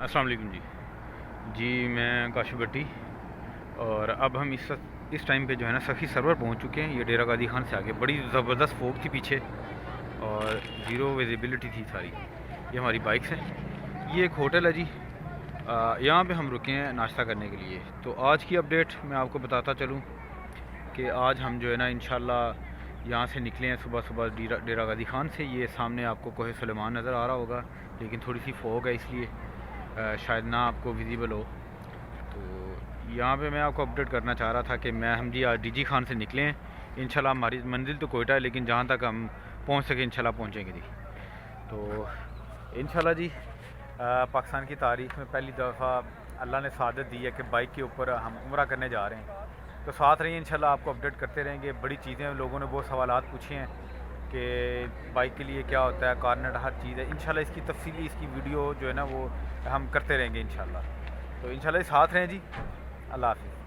السلام علیکم جی میں کاشف بھٹی، اور اب ہم اس ٹائم پہ جو ہے نا سخی سرور پہنچ چکے ہیں۔ یہ ڈیرہ غازی خان سے آگے بڑی زبردست فوگ تھی پیچھے اور زیرو ویزیبلٹی تھی ساری۔ یہ ہماری بائکس ہیں۔ یہ ایک ہوٹل ہے جی، یہاں پہ ہم رکے ہیں ناشتہ کرنے کے لیے۔ تو آج کی اپڈیٹ میں آپ کو بتاتا چلوں کہ آج ہم جو ہے نا انشاءاللہ یہاں سے نکلے ہیں صبح صبح ڈیرہ غازی خان سے۔ یہ سامنے آپ کو کوہ سلیمان نظر آ رہا ہوگا، لیکن تھوڑی سی فوگ ہے اس لیے شاید نہ آپ کو ویزیبل ہو۔ تو یہاں پہ میں آپ کو اپڈیٹ کرنا چاہ رہا تھا کہ ہم جی آج ڈی جی خان سے نکلے ہیں۔ انشاءاللہ ہماری منزل تو کوئٹہ ہے، لیکن جہاں تک ہم پہنچ سکے انشاءاللہ پہنچیں گے جی۔ تو انشاءاللہ جی پاکستان کی تاریخ میں پہلی دفعہ اللہ نے سعادت دی ہے کہ بائک کے اوپر ہم عمرہ کرنے جا رہے ہیں۔ تو ساتھ رہیے، انشاءاللہ آپ کو اپڈیٹ کرتے رہیں گے۔ بڑی چیزیں لوگوں نے بہت سوالات پوچھے ہیں کہ بائک کے لیے کیا ہوتا ہے، کارنٹ ہر چیز ہے۔ انشاءاللہ اس کی تفصیلی اس کی ویڈیو جو ہے نا وہ ہم کرتے رہیں گے انشاءاللہ۔ تو انشاءاللہ ساتھ رہیں جی۔ اللہ حافظ۔